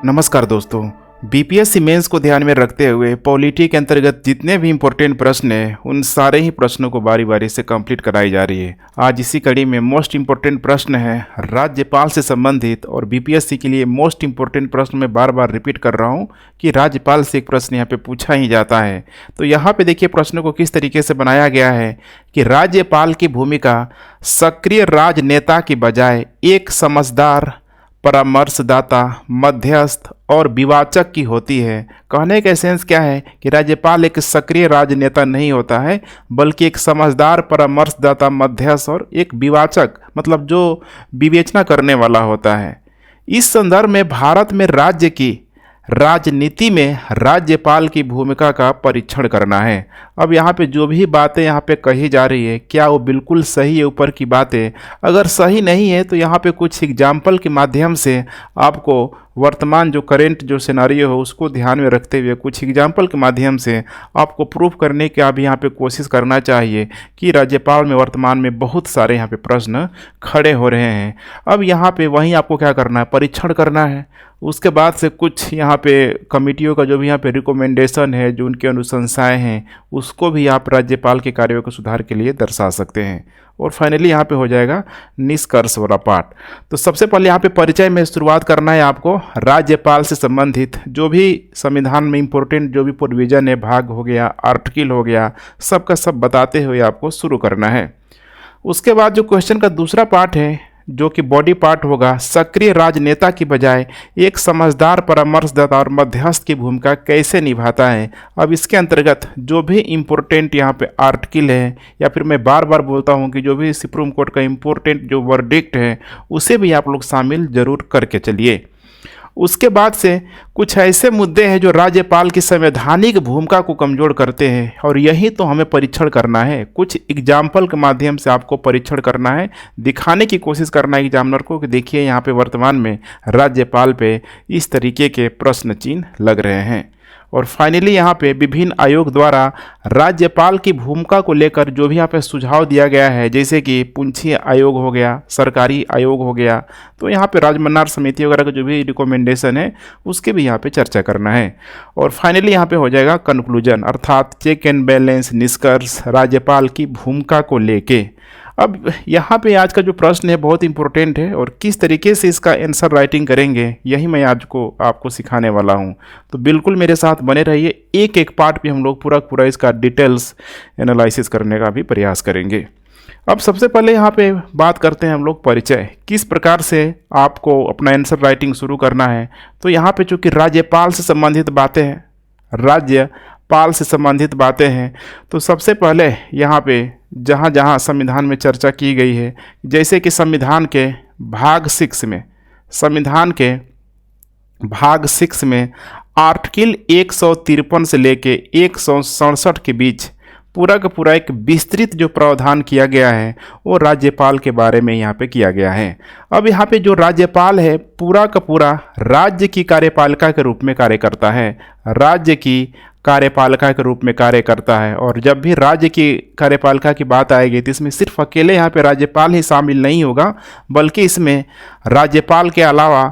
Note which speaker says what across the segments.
Speaker 1: नमस्कार दोस्तों। BPSC mains को ध्यान में रखते हुए पॉलिटी के अंतर्गत जितने भी इम्पोर्टेंट प्रश्न हैं उन सारे ही प्रश्नों को बारी बारी से कंप्लीट कराई जा रही है। आज इसी कड़ी में मोस्ट इम्पोर्टेंट प्रश्न है राज्यपाल से संबंधित, और बीपीएससी के लिए मोस्ट इम्पोर्टेंट प्रश्न मैं बार बार रिपीट कर रहा हूँ कि राज्यपाल से एक प्रश्न यहाँ पे पूछा ही जाता है। तो यहाँ पे देखिए प्रश्न को किस तरीके से बनाया गया है कि राज्यपाल की भूमिका सक्रिय राजनेता की बजाय एक समझदार, परामर्शदाता, मध्यस्थ और विवाचक की होती है। कहने का सेंस क्या है कि राज्यपाल एक सक्रिय राजनेता नहीं होता है, बल्कि एक समझदार, परामर्शदाता, मध्यस्थ और एक विवाचक, मतलब जो विवेचना करने वाला होता है। इस संदर्भ में भारत में राज्य की राजनीति में राज्यपाल की भूमिका का परीक्षण करना है। अब यहाँ पे जो भी बातें यहाँ पे कही जा रही है, क्या वो बिल्कुल सही है? ऊपर की बातें अगर सही नहीं है तो यहाँ पे कुछ एग्जाम्पल के माध्यम से आपको वर्तमान जो करेंट जो सिनारियो हो उसको ध्यान में रखते हुए कुछ एग्जाम्पल के माध्यम से आपको प्रूफ करने की अब यहाँ पे कोशिश करना चाहिए कि राज्यपाल में वर्तमान में बहुत सारे यहाँ पे प्रश्न खड़े हो रहे हैं। अब यहाँ पे वहीं आपको क्या करना है, परीक्षण करना है। उसके बाद से कुछ यहाँ पे कमिटियों का जो भी यहाँ पे रिकमेंडेशन है, जो उनकी अनुशंसाएँ हैं, उसको भी आप राज्यपाल के कार्यों के सुधार के लिए दर्शा सकते हैं। और फाइनली यहाँ पे हो जाएगा निष्कर्ष वाला पार्ट। तो सबसे पहले यहाँ पे परिचय में शुरुआत करना है आपको। राज्यपाल से संबंधित जो भी संविधान में इम्पोर्टेंट जो भी प्रोविजन है, भाग हो गया, आर्टिकल हो गया, सबका सब बताते हुए आपको शुरू करना है। उसके बाद जो क्वेश्चन का दूसरा पार्ट है, जो कि बॉडी पार्ट होगा, सक्रिय राजनेता की बजाय एक समझदार, परामर्शदाता और मध्यस्थ की भूमिका कैसे निभाता है। अब इसके अंतर्गत जो भी इम्पोर्टेंट यहाँ पे आर्टिकल है, या फिर मैं बार बार बोलता हूँ कि जो भी सुप्रीम कोर्ट का इम्पोर्टेंट जो वर्डिक्ट है उसे भी आप लोग शामिल जरूर करके चलिए। उसके बाद से कुछ ऐसे मुद्दे हैं जो राज्यपाल की संवैधानिक भूमिका को कमज़ोर करते हैं, और यही तो हमें परीक्षण करना है। कुछ एग्जाम्पल के माध्यम से आपको परीक्षण करना है, दिखाने की कोशिश करना है एग्जामिनर को कि देखिए यहाँ पे वर्तमान में राज्यपाल पे इस तरीके के प्रश्न चिन्ह लग रहे हैं। और फाइनली यहाँ पे विभिन्न आयोग द्वारा राज्यपाल की भूमिका को लेकर जो भी यहाँ पे सुझाव दिया गया है, जैसे कि पूंछी आयोग हो गया, सरकारी आयोग हो गया, तो यहाँ पे राजमन्नार समिति वगैरह का जो भी रिकमेंडेशन है उसके भी यहाँ पे चर्चा करना है। और फाइनली यहाँ पे हो जाएगा कंक्लूजन, अर्थात चेक एंड बैलेंस, निष्कर्ष राज्यपाल की भूमिका को लेके। अब यहाँ पे आज का जो प्रश्न है बहुत इंपॉर्टेंट है, और किस तरीके से इसका आंसर राइटिंग करेंगे यही मैं आज को आपको सिखाने वाला हूँ। तो बिल्कुल मेरे साथ बने रहिए, एक एक पार्ट पे हम लोग पूरा इसका डिटेल्स एनालिसिस करने का भी प्रयास करेंगे। अब सबसे पहले यहाँ पे बात करते हैं हम लोग परिचय, किस प्रकार से आपको अपना आंसर राइटिंग शुरू करना है। तो यहाँ पे चूँकि राज्यपाल से संबंधित बातें हैं, राज्यपाल से संबंधित बातें हैं, तो सबसे पहले यहाँ पे जहाँ जहाँ संविधान में चर्चा की गई है, जैसे कि संविधान के भाग 6 में, संविधान के भाग 6 में आर्टिकल 153 से लेके 167 के बीच पूरा का पूरा एक विस्तृत जो प्रावधान किया गया है वो राज्यपाल के बारे में यहाँ पे किया गया है। अब यहाँ पे जो राज्यपाल है पूरा का पूरा राज्य की कार्यपालिका के रूप में कार्य करता है, राज्य की कार्यपालिका के रूप में कार्य करता है। और जब भी राज्य की कार्यपालिका की बात आएगी तो इसमें सिर्फ अकेले यहाँ पे राज्यपाल ही शामिल नहीं होगा, बल्कि इसमें राज्यपाल के अलावा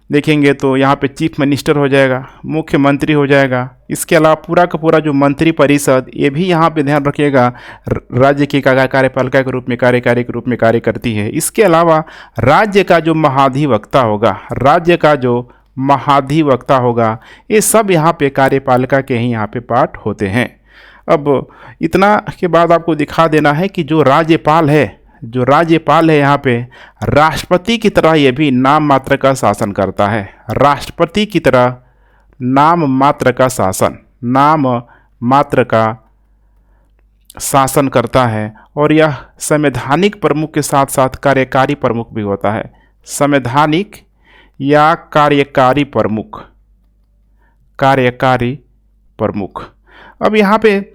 Speaker 1: देखेंगे तो यहाँ पे चीफ मिनिस्टर हो जाएगा, मुख्यमंत्री हो जाएगा। इसके अलावा पूरा का पूरा जो मंत्री परिषद, ये भी यहाँ पे ध्यान रखिएगा राज्य की कार्यपालिका के रूप में, कार्यकारी के रूप में कार्य करती है। इसके अलावा राज्य का जो महाधिवक्ता होगा, राज्य का जो महाधिवक्ता होगा, ये सब यहाँ पे कार्यपालिका के ही यहाँ पे पार्ट होते हैं। अब इतना के बाद आपको दिखा देना है कि जो राज्यपाल है यहाँ पे राष्ट्रपति की तरह ये भी नाम मात्र का शासन करता है। राष्ट्रपति की तरह नाम मात्र का शासन करता है, और यह संवैधानिक प्रमुख के साथ साथ कार्यकारी प्रमुख भी होता है। संवैधानिक या कार्यकारी प्रमुख। अब यहाँ पे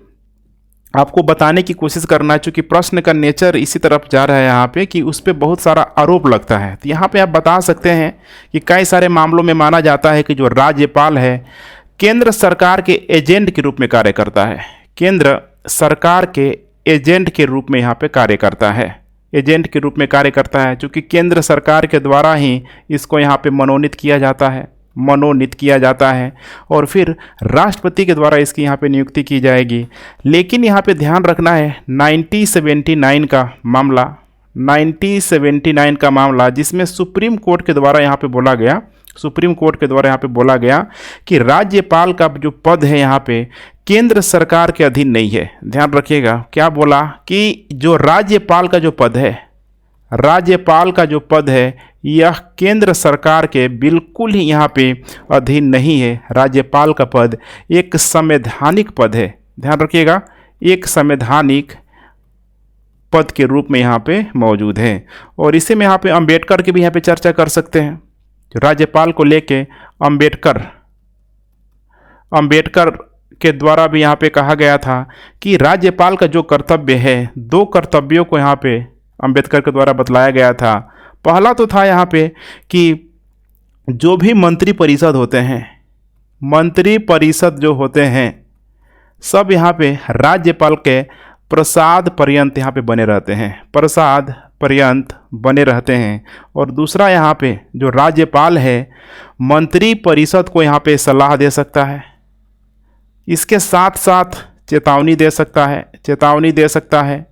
Speaker 1: आपको बताने की कोशिश करना है, चूँकि प्रश्न का नेचर इसी तरफ जा रहा है यहाँ पे कि उस पर बहुत सारा आरोप लगता है। तो यहाँ पे आप बता सकते हैं कि कई सारे मामलों में माना जाता है कि जो राज्यपाल है केंद्र सरकार के एजेंट के रूप में कार्य करता है, केंद्र सरकार के एजेंट के रूप में यहाँ पे कार्य करता है। एजेंट के रूप में कार्य करता है, चूँकि केंद्र सरकार के द्वारा ही इसको यहाँ पे मनोनीत किया जाता है। मनोनीत किया जाता है और फिर राष्ट्रपति के द्वारा इसकी यहाँ पे नियुक्ति की जाएगी। लेकिन यहाँ पे ध्यान रखना है 1979 का मामला, 1979 का मामला जिसमें सुप्रीम कोर्ट के द्वारा यहाँ पे बोला गया, सुप्रीम कोर्ट के द्वारा यहाँ पे बोला गया कि राज्यपाल का जो पद है यहाँ पे केंद्र सरकार के अधीन नहीं है। ध्यान रखिएगा, क्या बोला कि जो राज्यपाल का जो पद है, राज्यपाल का जो पद है यह केंद्र सरकार के बिल्कुल ही यहाँ पे अधीन नहीं है। राज्यपाल का पद एक संवैधानिक पद है। ध्यान रखिएगा, एक संवैधानिक पद के रूप में यहाँ पे मौजूद है। और इसे में यहाँ पे अंबेडकर की भी यहाँ पे चर्चा कर सकते हैं। राज्यपाल को लेके अंबेडकर के द्वारा भी यहाँ पे कहा गया था कि राज्यपाल का जो कर्तव्य है, दो कर्तव्यों को यहाँ पे अंबेडकर के द्वारा बतलाया गया था। पहला तो था यहाँ पे कि जो भी मंत्री परिषद होते हैं, मंत्री परिषद जो होते हैं सब यहाँ पे राज्यपाल के प्रसाद पर्यंत यहाँ पे बने रहते हैं, प्रसाद पर्यंत बने रहते हैं। और दूसरा यहाँ पे जो राज्यपाल है मंत्री परिषद को यहाँ पे सलाह दे सकता है, इसके साथ साथ चेतावनी दे सकता है,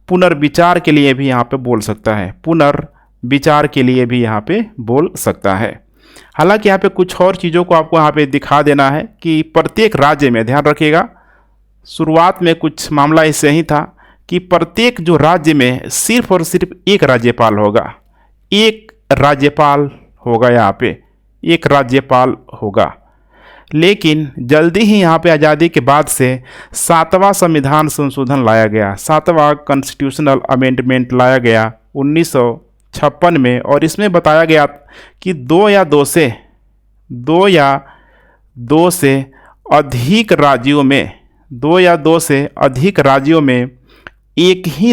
Speaker 1: पुनर्विचार के लिए भी यहाँ पे बोल सकता है, पुनर्विचार के लिए भी यहाँ पे बोल सकता है। हालांकि यहाँ पे कुछ और चीज़ों को आपको यहाँ पे दिखा देना है कि प्रत्येक राज्य में, ध्यान रखिएगा, शुरुआत में कुछ मामला इससे ही था कि प्रत्येक जो राज्य में सिर्फ और सिर्फ एक राज्यपाल होगा, एक राज्यपाल होगा, यहाँ पे एक राज्यपाल होगा। लेकिन जल्दी ही यहाँ पे आज़ादी के बाद से 7वां संविधान संशोधन लाया गया, 7वां कॉन्स्टिट्यूशनल अमेंडमेंट लाया गया 1956 में। और इसमें बताया गया कि दो या दो से अधिक राज्यों में एक ही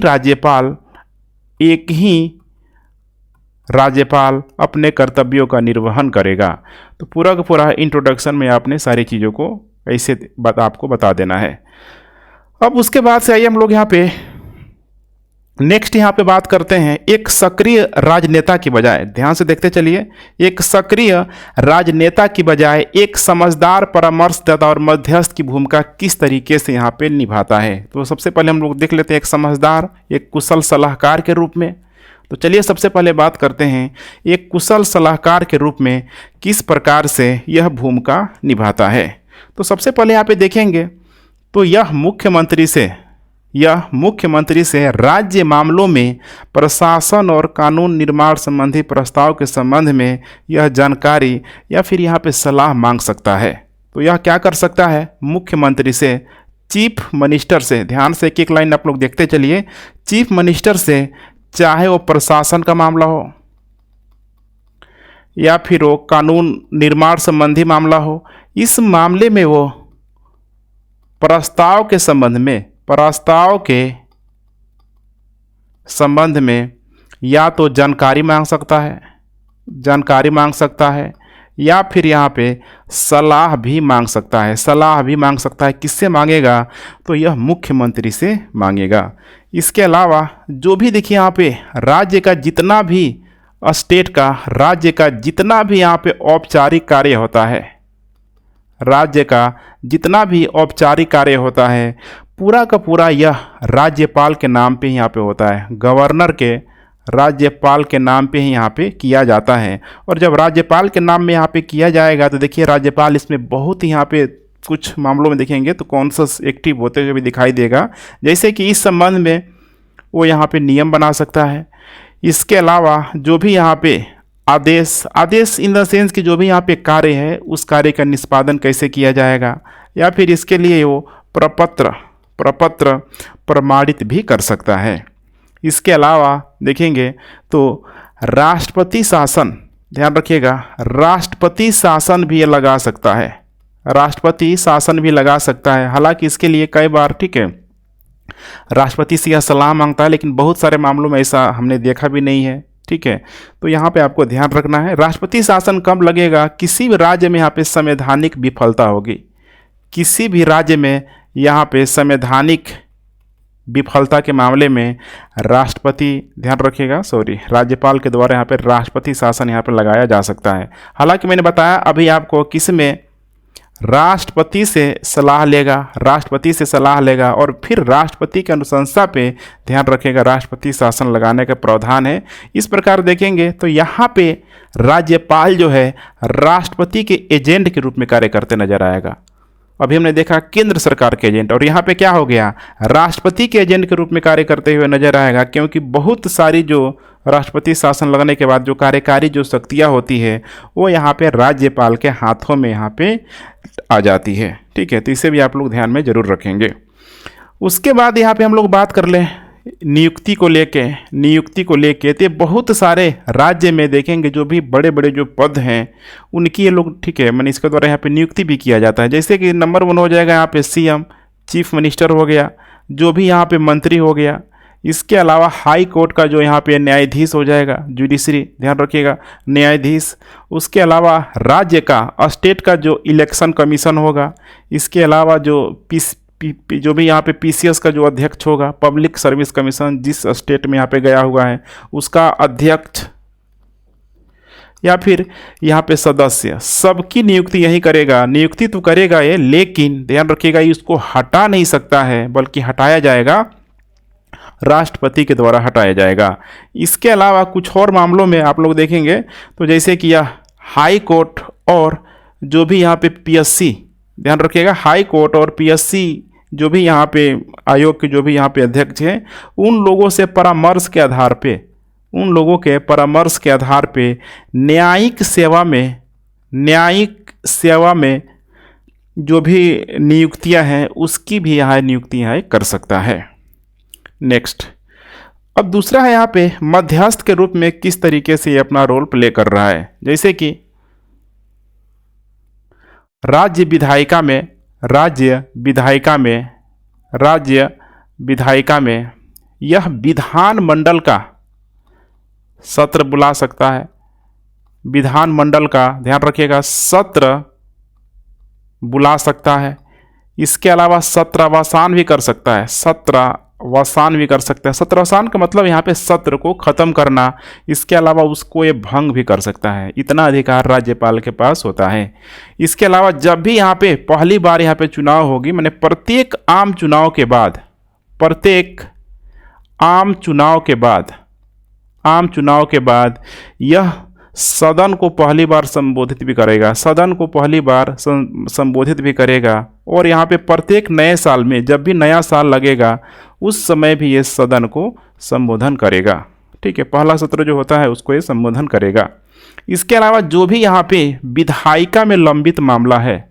Speaker 1: राज्यपाल अपने कर्तव्यों का निर्वहन करेगा। तो पूरा का पूरा इंट्रोडक्शन में आपने सारी चीज़ों को ऐसे आपको बता देना है। अब उसके बाद से आइए हम लोग यहाँ पे नेक्स्ट यहाँ पे बात करते हैं एक सक्रिय राजनेता की बजाय, ध्यान से देखते चलिए, एक सक्रिय राजनेता की बजाय एक समझदार परामर्शदाता और मध्यस्थ की भूमिका किस तरीके से यहाँ पे निभाता है। तो सबसे पहले हम लोग देख लेते हैं एक समझदार, एक कुशल सलाहकार के रूप में। तो चलिए सबसे पहले बात करते हैं एक कुशल सलाहकार के रूप में किस प्रकार से यह भूमिका निभाता है। तो सबसे पहले यहाँ पे देखेंगे तो यह मुख्यमंत्री से राज्य मामलों में प्रशासन और कानून निर्माण संबंधी प्रस्ताव के संबंध में यह जानकारी या फिर यहाँ पे सलाह मांग सकता है। तो यह क्या कर सकता है, मुख्यमंत्री से, चीफ मिनिस्टर से, ध्यान से एक एक लाइन आप लोग देखते चलिए, चीफ मिनिस्टर से, चाहे वो प्रशासन का मामला हो या फिर वो कानून निर्माण संबंधी मामला हो, इस मामले में वो प्रस्ताव के संबंध में या तो जानकारी मांग सकता है या फिर यहाँ पे सलाह भी मांग सकता है। किससे मांगेगा, तो यह मुख्यमंत्री से मांगेगा। इसके अलावा जो भी देखिए यहाँ पे राज्य का जितना भी यहाँ पे औपचारिक कार्य होता है, पूरा का पूरा यह राज्यपाल के नाम पे यहाँ पे होता है, गवर्नर के राज्यपाल के नाम पे ही यहाँ पे किया जाता है। और जब राज्यपाल के नाम में यहाँ पे किया जाएगा तो देखिए राज्यपाल इसमें बहुत ही यहाँ पे कुछ मामलों में देखेंगे तो कॉन्शस एक्टिव होते हुए भी दिखाई देगा, जैसे कि इस संबंध में वो यहाँ पे नियम बना सकता है। इसके अलावा जो भी यहाँ पे आदेश इन द सेंस कि जो भी यहाँ पे कार्य है उस कार्य का निष्पादन कैसे किया जाएगा, या फिर इसके लिए वो प्रपत्र प्रमाणित भी कर सकता है। इसके अलावा देखेंगे तो राष्ट्रपति शासन, ध्यान रखिएगा, राष्ट्रपति शासन भी लगा सकता है। हालांकि इसके लिए कई बार, ठीक है, राष्ट्रपति से यह सलाह मांगता है, लेकिन बहुत सारे मामलों में ऐसा हमने देखा भी नहीं है, ठीक है। तो यहाँ पे आपको ध्यान रखना है राष्ट्रपति शासन कब लगेगा, किसी भी राज्य में यहाँ पे संवैधानिक विफलता होगी, किसी भी राज्य में यहाँ पे संवैधानिक विफलता के मामले में राष्ट्रपति, ध्यान रखिएगा, राज्यपाल के द्वारा यहाँ पे राष्ट्रपति शासन यहाँ पे लगाया जा सकता है। हालांकि मैंने बताया अभी आपको किस में राष्ट्रपति से सलाह लेगा और फिर राष्ट्रपति की अनुशंसा पे, ध्यान रखिएगा, राष्ट्रपति शासन लगाने का प्रावधान है। इस प्रकार देखेंगे तो यहाँ पे राज्यपाल जो है राष्ट्रपति के एजेंट के रूप में कार्य करते नजर आएगा। अभी हमने देखा केंद्र सरकार के एजेंट, और यहाँ पे क्या हो गया, राष्ट्रपति के एजेंट के रूप में कार्य करते हुए नजर आएगा, क्योंकि बहुत सारी जो राष्ट्रपति शासन लगने के बाद जो कार्यकारी जो शक्तियाँ होती है वो यहाँ पे राज्यपाल के हाथों में यहाँ पे आ जाती है। ठीक है, तो इसे भी आप लोग ध्यान में जरूर रखेंगे। उसके बाद यहाँ पे हम लोग बात कर लें नियुक्ति को लेके तो बहुत सारे राज्य में देखेंगे जो भी बड़े बड़े जो पद हैं उनकी ये लोग, ठीक है, मैंने इसके द्वारा यहाँ पे नियुक्ति भी किया जाता है। जैसे कि नंबर 1 हो जाएगा यहाँ पे सीएम, चीफ मिनिस्टर हो गया, जो भी यहाँ पे मंत्री हो गया। इसके अलावा हाई कोर्ट का जो यहाँ पे न्यायाधीश हो जाएगा, जुडिशरी, ध्यान रखिएगा, न्यायाधीश। उसके अलावा राज्य का, स्टेट का जो इलेक्शन कमीशन होगा। इसके अलावा जो भी यहाँ पे पीसीएस का जो अध्यक्ष होगा, पब्लिक सर्विस कमीशन, जिस स्टेट में यहाँ पे गया हुआ है उसका अध्यक्ष या फिर यहाँ पे सदस्य, सबकी नियुक्ति यही करेगा। नियुक्ति तो करेगा ये, लेकिन ध्यान रखिएगा इसको हटा नहीं सकता है, बल्कि हटाया जाएगा राष्ट्रपति के द्वारा हटाया जाएगा। इसके अलावा कुछ और मामलों में आप लोग देखेंगे तो जैसे कि यह हाई कोर्ट और जो भी यहाँ पे पीएससी, ध्यान रखिएगा, हाई कोर्ट और पीएससी जो भी यहाँ पे आयोग के जो भी यहाँ पे अध्यक्ष हैं, उन लोगों के परामर्श के आधार पे न्यायिक सेवा में जो भी नियुक्तियाँ हैं उसकी भी यहाँ नियुक्तियाँ कर सकता है। नेक्स्ट, अब दूसरा है यहाँ पे मध्यस्थ के रूप में किस तरीके से ये अपना रोल प्ले कर रहा है। जैसे कि राज्य विधायिका में यह विधानमंडल का सत्र बुला सकता है। विधानमंडल का, ध्यान रखिएगा, सत्र बुला सकता है। इसके अलावा सत्रावसान भी कर सकता है। सत्रावसान का मतलब यहाँ पे सत्र को ख़त्म करना। इसके अलावा उसको ये भंग भी कर सकता है। इतना अधिकार राज्यपाल के पास होता है। इसके अलावा जब भी यहाँ पे पहली बार यहाँ पे चुनाव होगी, मैंने प्रत्येक आम चुनाव के बाद यह सदन को पहली बार संबोधित भी करेगा और यहाँ पे प्रत्येक नए साल में जब भी नया साल लगेगा उस समय भी ये सदन को संबोधन करेगा। ठीक है, पहला सत्र जो होता है उसको ये संबोधन करेगा। इसके अलावा जो भी यहाँ पे विधायिका में लंबित मामला है,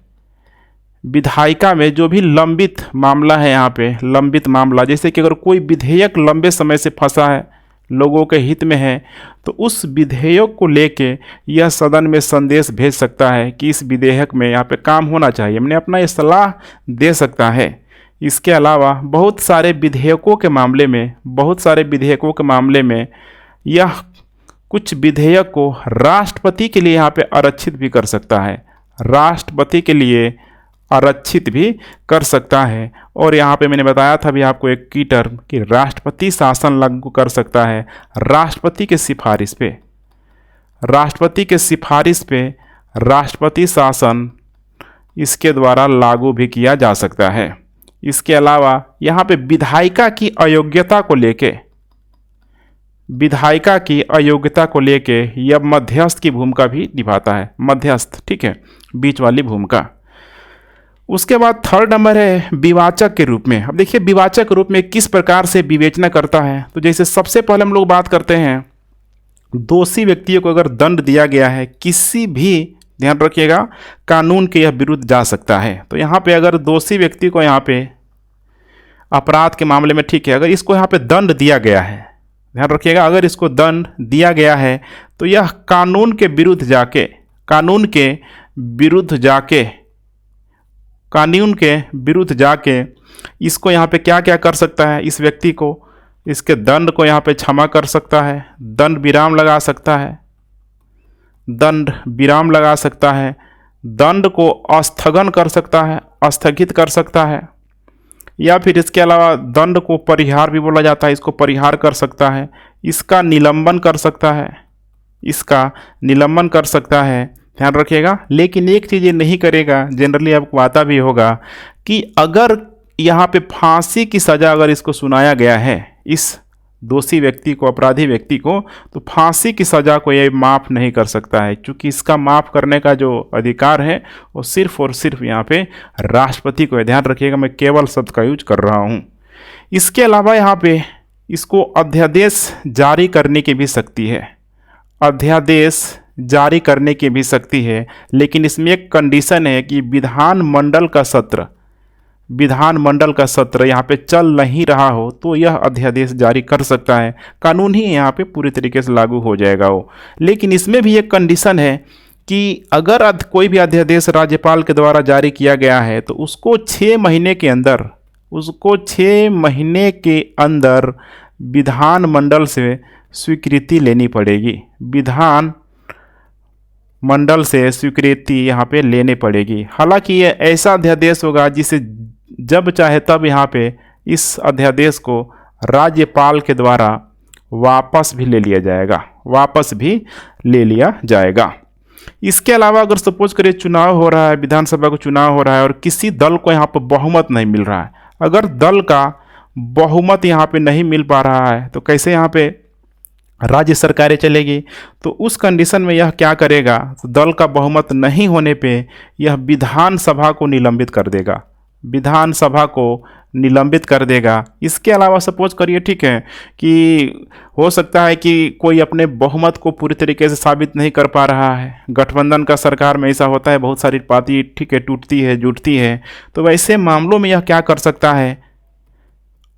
Speaker 1: यहाँ पे लंबित मामला, जैसे कि अगर कोई विधेयक लंबे समय से फंसा है, लोगों के हित में है, तो उस विधेयक को लेके यह सदन में संदेश भेज सकता है कि इस विधेयक में यहाँ पे काम होना चाहिए, मैंने अपना ये सलाह दे सकता है। इसके अलावा बहुत सारे विधेयकों के मामले में यह कुछ विधेयक को राष्ट्रपति के लिए यहाँ पे आरक्षित भी कर सकता है। और यहाँ पे मैंने बताया था अभी आपको एक की टर्म कि राष्ट्रपति शासन लागू कर सकता है राष्ट्रपति के सिफारिश पे राष्ट्रपति शासन इसके द्वारा लागू भी किया जा सकता है। इसके अलावा यहाँ पे विधायिका की अयोग्यता को लेके यह मध्यस्थ की भूमिका भी निभाता है। मध्यस्थ, ठीक है, बीच वाली भूमिका। उसके बाद थर्ड नंबर है विवाचक के रूप में। अब देखिए विवाचक के रूप में किस प्रकार से विवेचना करता है। तो जैसे सबसे पहले हम लोग बात करते हैं, दोषी व्यक्तियों को अगर दंड दिया गया है किसी भी, ध्यान रखिएगा, कानून के यह विरुद्ध जा सकता है। तो यहाँ पे अगर दोषी व्यक्ति को यहाँ पे अपराध के मामले में, ठीक है, अगर इसको यहाँ पे दंड दिया गया है, ध्यान रखिएगा, अगर इसको दंड दिया गया है तो यह कानून के विरुद्ध जाके इसको यहाँ पे क्या क्या कर सकता है, इस व्यक्ति को, इसके दंड को यहाँ पे क्षमा कर सकता है, दंड विराम लगा सकता है, दंड को स्थगित कर सकता है, या फिर इसके अलावा दंड को परिहार भी बोला जाता है, इसको परिहार कर सकता है, इसका निलंबन कर सकता है, इसका निलंबन कर सकता है, ध्यान रखिएगा। लेकिन एक चीज़ ये नहीं करेगा, जनरली आपको आता भी होगा कि अगर यहाँ पे फांसी की सज़ा अगर इसको सुनाया गया है, इस दोषी व्यक्ति को, अपराधी व्यक्ति को, तो फांसी की सज़ा को ये माफ़ नहीं कर सकता है, क्योंकि इसका माफ़ करने का जो अधिकार है वो सिर्फ और सिर्फ यहाँ पे राष्ट्रपति को है। ध्यान रखिएगा, मैं केवल शब्द का यूज कर रहा हूँ। इसके अलावा यहाँ पे इसको अध्यादेश जारी करने की भी शक्ति है, अध्यादेश जारी करने की भी शक्ति है, लेकिन इसमें एक कंडीशन है कि विधानमंडल का सत्र यहाँ पे चल नहीं रहा हो तो यह अध्यादेश जारी कर सकता है, कानून ही यहाँ पे पूरी तरीके से लागू हो जाएगा वो। लेकिन इसमें भी एक कंडीशन है कि अगर कोई भी अध्यादेश राज्यपाल के द्वारा जारी किया गया है तो उसको 6 महीने के अंदर विधानमंडल से स्वीकृति लेनी पड़ेगी, विधान मंडल से स्वीकृति यहाँ पे लेने पड़ेगी। हालांकि ये ऐसा अध्यादेश होगा जिसे जब चाहे तब यहाँ पे इस अध्यादेश को राज्यपाल के द्वारा वापस भी ले लिया जाएगा, इसके अलावा अगर सपोज करिए चुनाव हो रहा है, विधानसभा को चुनाव हो रहा है और किसी दल को यहाँ पर बहुमत नहीं मिल रहा है, अगर दल का बहुमत यहाँ पे नहीं मिल पा रहा है तो कैसे यहाँ पे राज्य सरकारें चलेगी। तो उस कंडीशन में यह क्या करेगा, तो दल का बहुमत नहीं होने पे यह विधानसभा को निलंबित कर देगा, इसके अलावा सपोज करिए, ठीक है, कि हो सकता है कि कोई अपने बहुमत को पूरी तरीके से साबित नहीं कर पा रहा है, गठबंधन का सरकार में ऐसा होता है, बहुत सारी पार्टी, ठीक है, टूटती है, जुटती है, तो वैसे मामलों में यह क्या कर सकता है,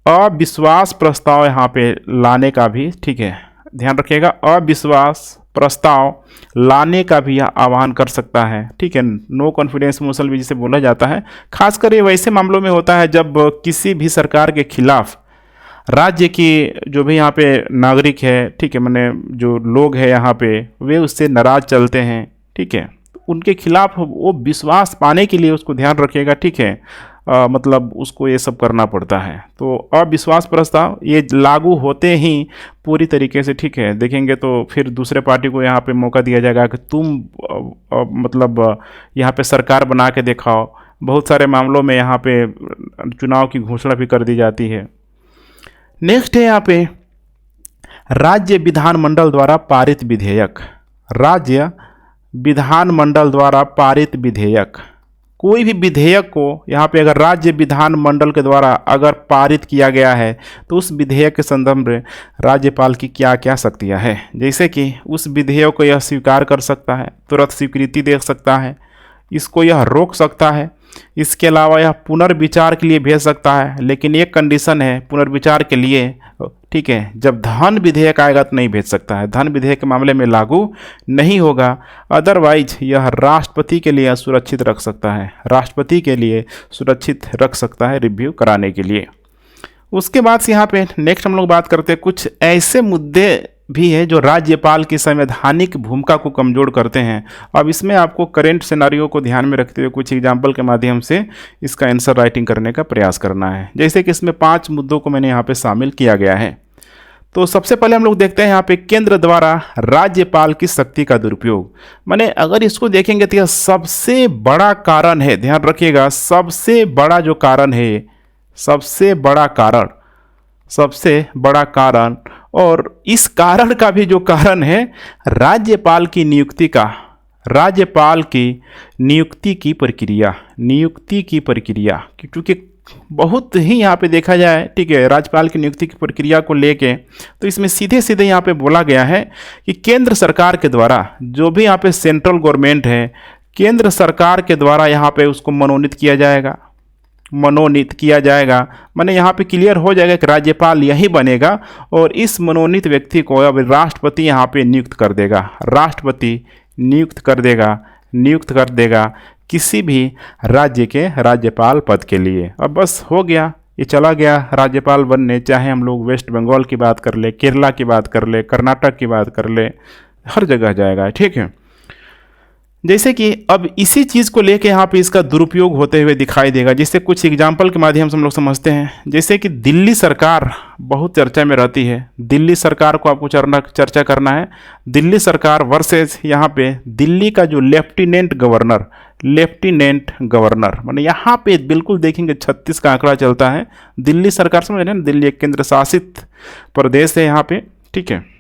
Speaker 1: अविश्वास प्रस्ताव यहाँ पे लाने का भी, ठीक है, ध्यान रखिएगा, अविश्वास प्रस्ताव लाने का भी यह आह्वान कर सकता है, ठीक है, नो कॉन्फिडेंस मोशन भी जिसे बोला जाता है। खासकर ये वैसे मामलों में होता है जब किसी भी सरकार के खिलाफ राज्य की जो भी यहाँ पे नागरिक है, ठीक है, माने जो लोग हैं यहाँ पे, वे उससे नाराज चलते हैं, ठीक है, उनके खिलाफ वो विश्वास पाने के लिए उसको ध्यान रखिएगा, ठीक है, मतलब उसको ये सब करना पड़ता है। तो अविश्वास प्रस्ताव ये लागू होते ही पूरी तरीके से, ठीक है, देखेंगे तो फिर दूसरे पार्टी को यहाँ पे मौका दिया जाएगा कि तुम मतलब यहाँ पे सरकार बना के दिखाओ। बहुत सारे मामलों में यहाँ पे चुनाव की घोषणा भी कर दी जाती है। नेक्स्ट है यहाँ पे राज्य विधानमंडल द्वारा पारित विधेयक, राज्य विधानमंडल द्वारा पारित विधेयक, कोई भी विधेयक को यहाँ पे अगर राज्य विधानमंडल के द्वारा अगर पारित किया गया है तो उस विधेयक के संदर्भ में राज्यपाल की क्या क्या शक्तियाँ हैं, जैसे कि उस विधेयक को यह स्वीकार कर सकता है, तुरंत स्वीकृति दे सकता है, इसको यह रोक सकता है, इसके अलावा यह पुनर्विचार के लिए भेज सकता है, लेकिन एक कंडीशन है पुनर्विचार के लिए, ठीक है, जब धन विधेयक आएगा तो नहीं भेज सकता है, धन विधेयक के मामले में लागू नहीं होगा। अदरवाइज यह राष्ट्रपति के लिए सुरक्षित रख सकता है, राष्ट्रपति के लिए सुरक्षित रख सकता है रिव्यू कराने के लिए। उसके बाद से यहाँ पे नेक्स्ट हम लोग बात करते हैं कुछ ऐसे मुद्दे भी है जो राज्यपाल की संवैधानिक भूमिका को कमजोर करते हैं। अब इसमें आपको करेंट सिनेरियो को ध्यान में रखते हुए कुछ एग्जाम्पल के माध्यम से इसका आंसर राइटिंग करने का प्रयास करना है। जैसे कि इसमें 5 मुद्दों को मैंने यहाँ पे शामिल किया गया है। तो सबसे पहले हम लोग देखते हैं यहाँ पे केंद्र द्वारा राज्यपाल की शक्ति का दुरुपयोग। माने अगर इसको देखेंगे तो यह सबसे बड़ा कारण है, ध्यान रखिएगा, सबसे बड़ा जो कारण है, सबसे बड़ा कारण, और इस कारण का भी जो कारण है राज्यपाल की नियुक्ति का, राज्यपाल की नियुक्ति की प्रक्रिया, क्योंकि बहुत ही यहाँ पे देखा जाए, ठीक है, राज्यपाल की नियुक्ति की प्रक्रिया को लेके तो इसमें सीधे सीधे यहाँ पे बोला गया है कि केंद्र सरकार के द्वारा जो भी यहाँ पे सेंट्रल गवर्नमेंट है, केंद्र सरकार के द्वारा यहाँ पे उसको मनोनीत किया जाएगा। माने यहाँ पे क्लियर हो जाएगा कि राज्यपाल यही बनेगा और इस मनोनीत व्यक्ति को अब राष्ट्रपति यहाँ पे नियुक्त कर देगा, राष्ट्रपति नियुक्त कर देगा किसी भी राज्य के राज्यपाल पद के लिए। अब बस हो गया, ये चला गया राज्यपाल बनने, चाहे हम लोग वेस्ट बंगाल की बात कर ले, केरला की बात कर ले, कर्नाटक की बात कर ले, हर जगह जाएगा, ठीक है। जैसे कि अब इसी चीज़ को लेके यहाँ पे इसका दुरुपयोग होते हुए दिखाई देगा, जिससे कुछ एग्जाम्पल के माध्यम से हम लोग समझते हैं। जैसे कि दिल्ली सरकार बहुत चर्चा में रहती है, दिल्ली सरकार को आपको चर्चा करना है। दिल्ली सरकार वर्सेस यहाँ पे दिल्ली का जो लेफ्टिनेंट गवर्नर माने यहाँ पे बिल्कुल देखेंगे 36 का आंकड़ा चलता है। दिल्ली सरकार समझ रहे हैं ना, दिल्ली एक केंद्र शासित प्रदेश है यहाँ पे, ठीक है।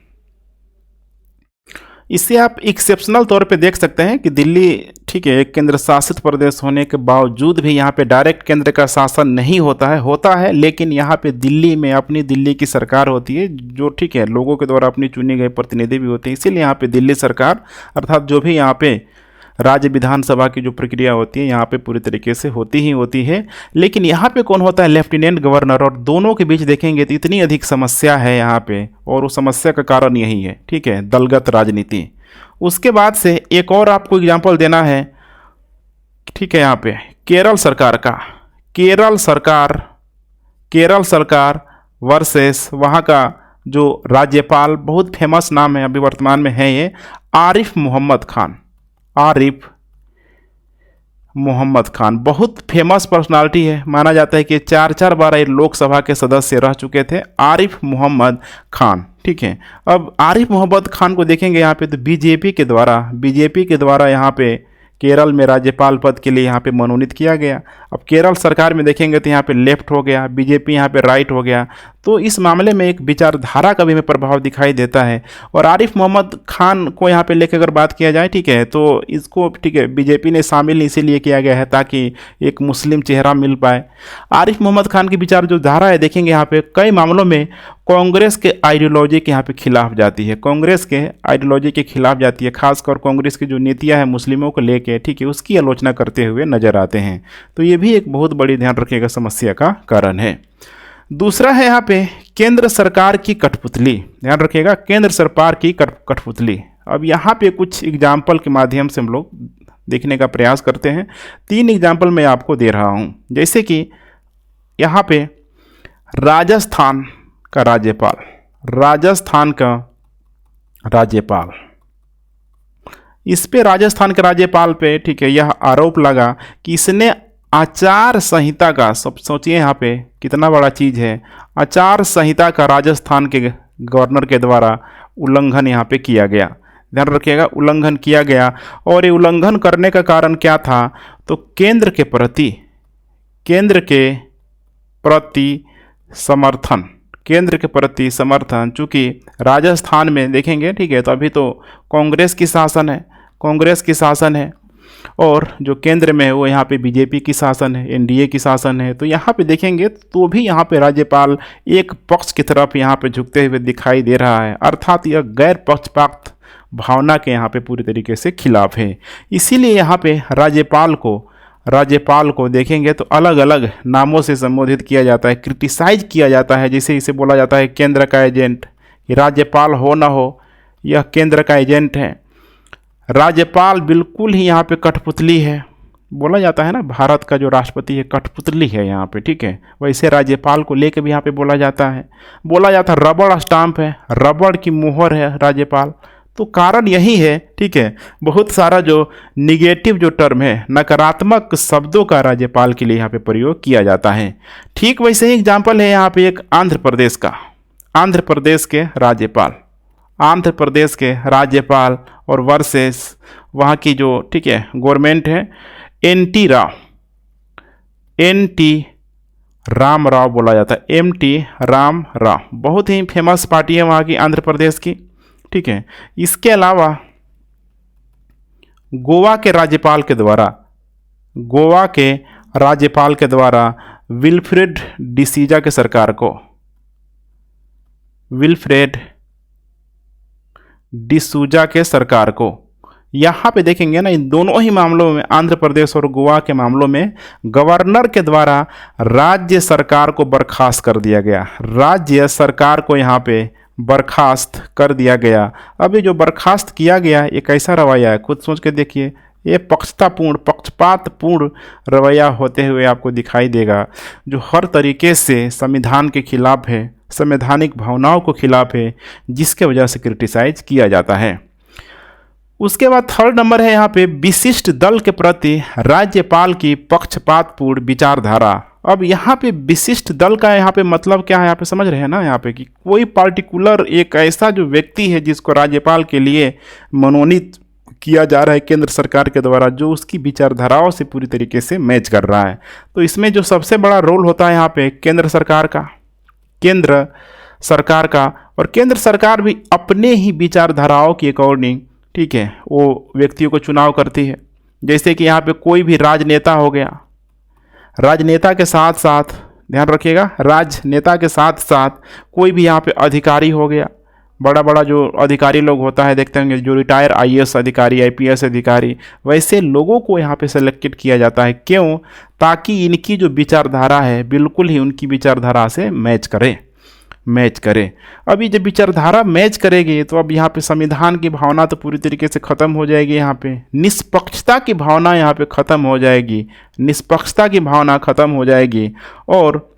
Speaker 1: इससे आप एक्सेप्शनल तौर पे देख सकते हैं कि दिल्ली, ठीक है, एक केंद्र शासित प्रदेश होने के बावजूद भी यहाँ पे डायरेक्ट केंद्र का शासन नहीं होता है, लेकिन यहाँ पे दिल्ली में अपनी दिल्ली की सरकार होती है, जो ठीक है लोगों के द्वारा अपनी चुने गए प्रतिनिधि भी होते हैं। इसीलिए यहाँ पे दिल्ली सरकार अर्थात जो भी यहाँ पे राज्य विधानसभा की जो प्रक्रिया होती है यहाँ पे पूरी तरीके से होती है। लेकिन यहाँ पे कौन होता है? Lieutenant governor. और दोनों के बीच देखेंगे तो इतनी अधिक समस्या है यहाँ पे, और उस समस्या का कारण यही है, ठीक है, दलगत राजनीति। उसके बाद से एक और आपको एग्जाम्पल देना है, ठीक है, यहाँ पे केरल सरकार का, केरल सरकार वर्सेस वहाँ का जो राज्यपाल, बहुत फेमस नाम है अभी वर्तमान में है ये, आरिफ मोहम्मद खान। बहुत फेमस पर्सनालिटी है, माना जाता है कि 4 बार ये लोकसभा के सदस्य रह चुके थे, आरिफ मोहम्मद खान, ठीक है। अब आरिफ मोहम्मद खान को देखेंगे यहाँ पे तो बीजेपी के द्वारा यहाँ पे केरल में राज्यपाल पद के लिए यहाँ पे मनोनीत किया गया। अब केरल सरकार में देखेंगे तो यहाँ पे लेफ्ट हो गया, बीजेपी यहाँ पे राइट हो गया। तो इस मामले में एक विचारधारा का भी हमें प्रभाव दिखाई देता है। और आरिफ मोहम्मद खान को यहाँ पे लेकर अगर बात किया जाए, ठीक है, तो इसको, ठीक है, बीजेपी ने शामिल इसीलिए किया गया है ताकि एक मुस्लिम चेहरा मिल पाए। आरिफ मोहम्मद खान की विचार जो धारा है देखेंगे यहाँ पे कई मामलों में कांग्रेस के आइडियोलॉजी के यहाँ पे खिलाफ जाती है, खासकर कांग्रेस की जो नीतियाँ हैं मुस्लिमों को लेके, ठीक है, उसकी आलोचना करते हुए नजर आते हैं। तो ये भी एक बहुत बड़ी ध्यान रखिएगा समस्या का कारण है। दूसरा है यहाँ पे केंद्र सरकार की कठपुतली, ध्यान रखिएगा, केंद्र सरकार की कठपुतली। अब यहाँ पे कुछ एग्जाम्पल के माध्यम से हम लोग देखने का प्रयास करते हैं। 3 एग्जाम्पल मैं आपको दे रहा हूँ। जैसे कि यहाँ पे राजस्थान का राज्यपाल, इस पे राजस्थान के राज्यपाल पे, ठीक है, यह आरोप लगा कि इसने आचार संहिता का, सब सोचिए यहाँ पे कितना बड़ा चीज़ है, आचार संहिता का राजस्थान के गवर्नर के द्वारा उल्लंघन यहाँ पे किया गया। ध्यान रखिएगा, उल्लंघन किया गया। और ये उल्लंघन करने का कारण क्या था? तो केंद्र के प्रति समर्थन, चूँकि राजस्थान में देखेंगे, ठीक है, तो अभी तो कांग्रेस की शासन है और जो केंद्र में है वो यहाँ पे बीजेपी की शासन है, एनडीए की शासन है। तो यहाँ पे देखेंगे तो भी यहाँ पे राज्यपाल एक पक्ष की तरफ यहाँ पे झुकते हुए दिखाई दे रहा है, अर्थात यह गैर पक्षपात भावना के यहाँ पे पूरी तरीके से खिलाफ है। इसीलिए यहाँ पे राज्यपाल को देखेंगे तो अलग अलग नामों से संबोधित किया जाता है, क्रिटिसाइज किया जाता है। जैसे इसे बोला जाता है केंद्र का एजेंट, राज्यपाल हो ना हो यह केंद्र का एजेंट है। राज्यपाल बिल्कुल ही यहाँ पे कठपुतली है, बोला जाता है ना, भारत का जो राष्ट्रपति है कठपुतली है यहाँ पे, ठीक है, वैसे राज्यपाल को लेके भी यहाँ पे बोला जाता है रबड़ स्टाम्प है, रबड़ की मुहर है राज्यपाल। तो कारण यही है, ठीक है, बहुत सारा जो निगेटिव जो टर्म है, नकारात्मक शब्दों का राज्यपाल के लिए यहाँ पे प्रयोग किया जाता है। ठीक वैसे ही एग्जाम्पल है यहाँ पे एक आंध्र प्रदेश के राज्यपाल और वर्सेस वहाँ की जो, ठीक है, गवर्नमेंट है, एन टी रामाराव बोला जाता है, MT रामाराव, बहुत ही फेमस पार्टी है वहाँ की आंध्र प्रदेश की, ठीक है। इसके अलावा गोवा के राज्यपाल के द्वारा विल्फ्रेड डिसूजा के सरकार को यहाँ पे देखेंगे ना, इन दोनों ही मामलों में, आंध्र प्रदेश और गोवा के मामलों में, गवर्नर के द्वारा राज्य सरकार को बर्खास्त कर दिया गया, अब ये जो बर्खास्त किया गया ये कैसा रवैया है, खुद सोच के देखिए। ये पक्षपातपूर्ण रवैया होते हुए आपको दिखाई देगा, जो हर तरीके से संविधान के खिलाफ है, संवैधानिक भावनाओं को खिलाफ है, जिसके वजह से क्रिटिसाइज किया जाता है। उसके बाद थर्ड नंबर है यहाँ पे विशिष्ट दल के प्रति राज्यपाल की पक्षपातपूर्ण विचारधारा। अब यहाँ पे विशिष्ट दल का यहाँ पे मतलब क्या है, यहाँ पे समझ रहे हैं ना, यहाँ पे कि कोई पार्टिकुलर एक ऐसा जो व्यक्ति है जिसको राज्यपाल के लिए मनोनीत किया जा रहा है केंद्र सरकार के द्वारा, जो उसकी विचारधाराओं से पूरी तरीके से मैच कर रहा है। तो इसमें जो सबसे बड़ा रोल होता है यहाँ पे केंद्र सरकार का, और केंद्र सरकार भी अपने ही विचारधाराओं के अकॉर्डिंग, ठीक है, वो व्यक्तियों को चुनाव करती है। जैसे कि यहाँ पे कोई भी राजनेता हो गया, राजनेता के साथ साथ ध्यान रखिएगा, राजनेता के साथ साथ कोई भी यहाँ पे अधिकारी हो गया, बड़ा बड़ा जो अधिकारी लोग होता है, देखते होंगे जो रिटायर आईएएस अधिकारी, आईपीएस अधिकारी, वैसे लोगों को यहाँ पे सेलेक्टेड किया जाता है। क्यों? ताकि इनकी जो विचारधारा है बिल्कुल ही उनकी विचारधारा से मैच करे। अब ये जब विचारधारा मैच करेगी तो अब यहाँ पे संविधान की भावना तो पूरी तरीके से ख़त्म हो जाएगी। यहाँ पे निष्पक्षता की भावना यहाँ पे ख़त्म हो जाएगी, निष्पक्षता की भावना ख़त्म हो जाएगी, और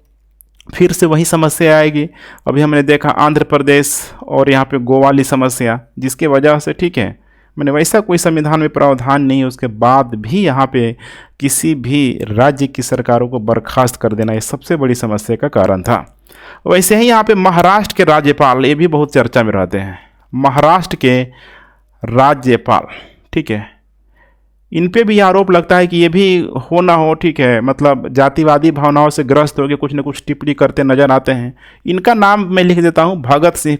Speaker 1: फिर से वही समस्या आएगी। अभी हमने देखा आंध्र प्रदेश और यहाँ पे गोवा वाली समस्या, जिसके वजह से, ठीक है, मैंने वैसा कोई संविधान में प्रावधान नहीं है, उसके बाद भी यहाँ पे किसी भी राज्य की सरकारों को बर्खास्त कर देना, ये सबसे बड़ी समस्या का कारण था। वैसे ही यहाँ पे महाराष्ट्र के राज्यपाल, ये भी बहुत चर्चा में रहते हैं। महाराष्ट्र के राज्यपाल, ठीक है, इन पे भी आरोप लगता है कि ये भी हो ना हो, ठीक है, मतलब जातिवादी भावनाओं से ग्रस्त होकर कुछ न कुछ टिप्पणी करते नजर आते हैं। इनका नाम मैं लिख देता हूँ, भगत सिंह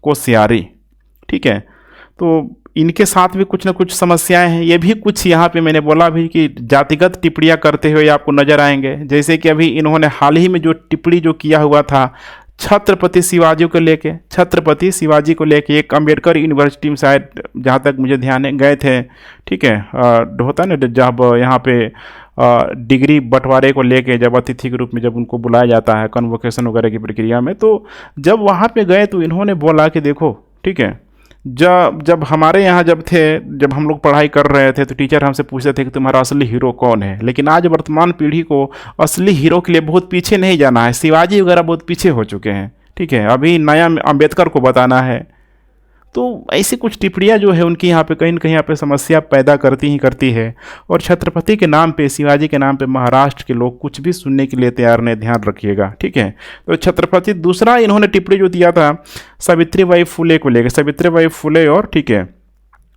Speaker 1: कोश्यारी, ठीक है। तो इनके साथ भी कुछ न कुछ समस्याएं हैं। ये भी कुछ यहाँ पे मैंने बोला भी कि जातिगत टिप्पणियाँ करते हुए आपको नजर आएंगे। जैसे कि अभी इन्होंने हाल ही में जो टिप्पणी जो किया हुआ था छत्रपति शिवाजी को लेके एक अम्बेडकर यूनिवर्सिटी में, शायद जहाँ तक मुझे ध्यान है, गए थे, ठीक है, होता है ना जब यहाँ पे डिग्री बंटवारे को लेके जब अतिथि के रूप में जब उनको बुलाया जाता है कन्वोकेशन वगैरह की प्रक्रिया में, तो जब वहाँ पे गए तो इन्होंने बोला कि देखो, ठीक है, जब हमारे यहाँ जब हम लोग पढ़ाई कर रहे थे तो टीचर हमसे पूछते थे कि तुम्हारा असली हीरो कौन है। लेकिन आज वर्तमान पीढ़ी को असली हीरो के लिए बहुत पीछे नहीं जाना है, शिवाजी वगैरह बहुत पीछे हो चुके हैं, ठीक है, अभी नया अंबेडकर को बताना है। तो ऐसी कुछ टिप्पणियाँ जो है उनकी यहाँ पे कहीं न कहीं यहाँ पे समस्या पैदा करती है। और छत्रपति के नाम पे, शिवाजी के नाम पे महाराष्ट्र के लोग कुछ भी सुनने के लिए तैयार नहीं, ध्यान रखिएगा, ठीक है। तो छत्रपति, दूसरा इन्होंने टिप्पणी जो दिया था सावित्रीबाई फुले को लेकर, सावित्रीबाई फुले और, ठीक है,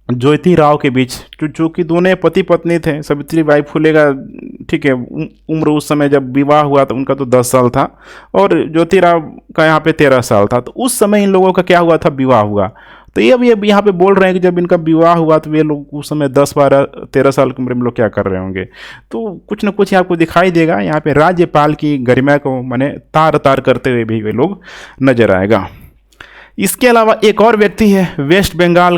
Speaker 1: ज्योतिराव के बीच, जो कि दोनों पति पत्नी थे। सावित्रीबाई फुले का, ठीक है, उम्र उस समय जब विवाह हुआ तो उनका तो 10 साल था, और ज्योतिराव का यहाँ पे 13 साल था। तो उस समय इन लोगों का क्या हुआ था, विवाह हुआ। तो ये अभी यहाँ पे बोल रहे हैं कि जब इनका विवाह हुआ तो ये लोग उस समय 10, 12, 13 साल की उम्र में लोग क्या कर रहे होंगे। तो कुछ न कुछ आपको दिखाई देगा यहाँ पे राज्यपाल की गरिमा को माने तार तार करते हुए भी वे लोग नजर आएगा। इसके अलावा एक और व्यक्ति है वेस्ट बंगाल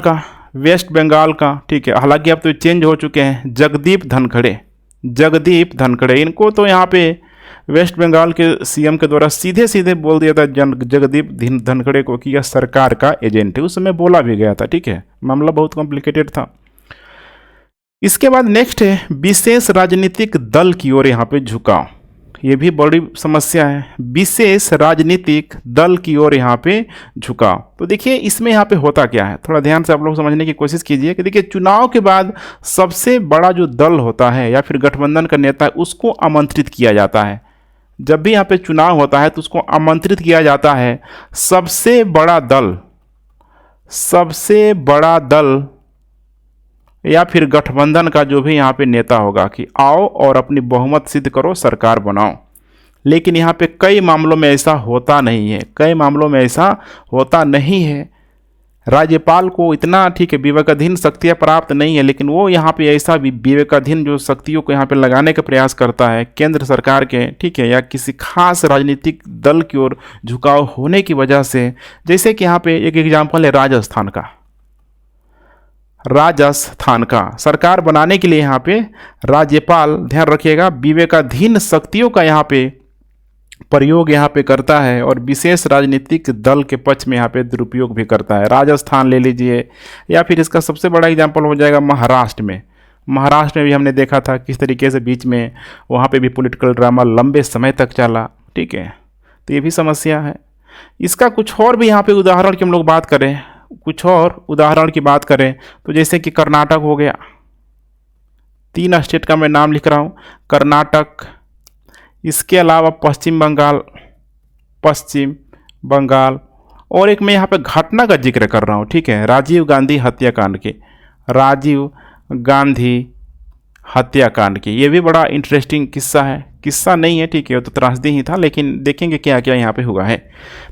Speaker 1: का, ठीक है, हालांकि अब तो चेंज हो चुके हैं, जगदीप धनखड़े। इनको तो यहाँ पे वेस्ट बंगाल के सीएम के द्वारा सीधे सीधे बोल दिया था जगदीप धनखड़े को कि यह सरकार का एजेंट है। उस समय बोला भी गया था, ठीक है, मामला बहुत कॉम्प्लिकेटेड था। इसके बाद नेक्स्ट है विशेष राजनीतिक दल की ओर यहाँ पे झुकाव। ये भी बड़ी समस्या है, विशेष राजनीतिक दल की ओर यहाँ पे झुकाव। तो देखिए इसमें यहाँ पे होता क्या है, थोड़ा ध्यान से आप लोग समझने की कोशिश कीजिए कि देखिए चुनाव के बाद सबसे बड़ा जो दल होता है या फिर गठबंधन का नेता है उसको आमंत्रित किया जाता है। जब भी यहाँ पे चुनाव होता है तो उसको आमंत्रित किया जाता है। सबसे बड़ा दल या फिर गठबंधन का जो भी यहाँ पे नेता होगा कि आओ और अपनी बहुमत सिद्ध करो, सरकार बनाओ। लेकिन यहाँ पे कई मामलों में ऐसा होता नहीं है, राज्यपाल को इतना, ठीक है, विवेकाधीन शक्तियाँ प्राप्त नहीं है, लेकिन वो यहाँ पे ऐसा विवेकाधीन जो शक्तियों को यहाँ पे लगाने का प्रयास करता है केंद्र सरकार के, ठीक है, या किसी खास राजनीतिक दल की ओर झुकाव होने की वजह से। जैसे कि यहाँ पे एक एग्जाम्पल है राजस्थान का सरकार बनाने के लिए यहाँ पे राज्यपाल, ध्यान रखिएगा, विवेकाधीन शक्तियों का यहाँ पे प्रयोग यहाँ पे करता है और विशेष राजनीतिक दल के पक्ष में यहाँ पे दुरुपयोग भी करता है। राजस्थान ले लीजिए, या फिर इसका सबसे बड़ा एग्जाम्पल हो जाएगा महाराष्ट्र में भी हमने देखा था किस तरीके से बीच में वहाँ पे भी पॉलिटिकल ड्रामा लंबे समय तक चला, ठीक है। तो ये भी समस्या है। इसका कुछ और भी यहाँ पे उदाहरण की हम लोग बात करें, कुछ और उदाहरण की बात करें तो जैसे कि कर्नाटक हो गया, 3 स्टेट का मैं नाम लिख रहा हूँ, कर्नाटक, इसके अलावा पश्चिम बंगाल, और एक मैं यहाँ पे घटना का जिक्र कर रहा हूँ, ठीक है, राजीव गांधी हत्याकांड के, राजीव गांधी हत्याकांड की। ये भी बड़ा इंटरेस्टिंग किस्सा है, किस्सा नहीं है, ठीक है, वो तो त्रासदी ही था, लेकिन देखेंगे क्या क्या यहाँ पे हुआ है।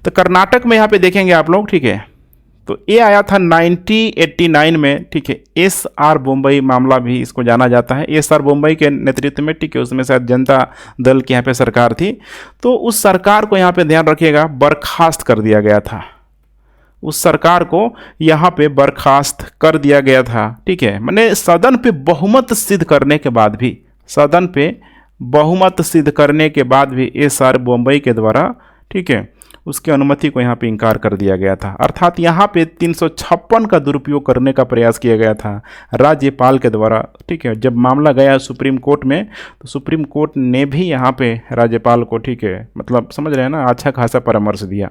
Speaker 1: तो कर्नाटक में यहाँ पे देखेंगे आप लोग, ठीक है, तो ये आया था 1989 में, ठीक है, एस.आर. बोम्बई मामला भी इसको जाना जाता है, एस.आर. बोम्बई के नेतृत्व में, ठीक है, उसमें शायद जनता दल की यहाँ पे सरकार थी, तो उस सरकार को यहाँ पे ध्यान रखिएगा बर्खास्त कर दिया गया था, उस सरकार को यहाँ पे बर्खास्त कर दिया गया था, ठीक है, मैंने सदन पे बहुमत सिद्ध करने के बाद भी, सदन पे बहुमत सिद्ध करने के बाद भी एस.आर. बोम्बई के द्वारा, ठीक है, उसकी अनुमति को यहाँ पे इनकार कर दिया गया था। अर्थात यहाँ पे 356 का दुरुपयोग करने का प्रयास किया गया था राज्यपाल के द्वारा, ठीक है। जब मामला गया सुप्रीम कोर्ट में तो सुप्रीम कोर्ट ने भी यहाँ पे राज्यपाल को, ठीक है, मतलब समझ रहे हैं ना, अच्छा खासा परामर्श दिया।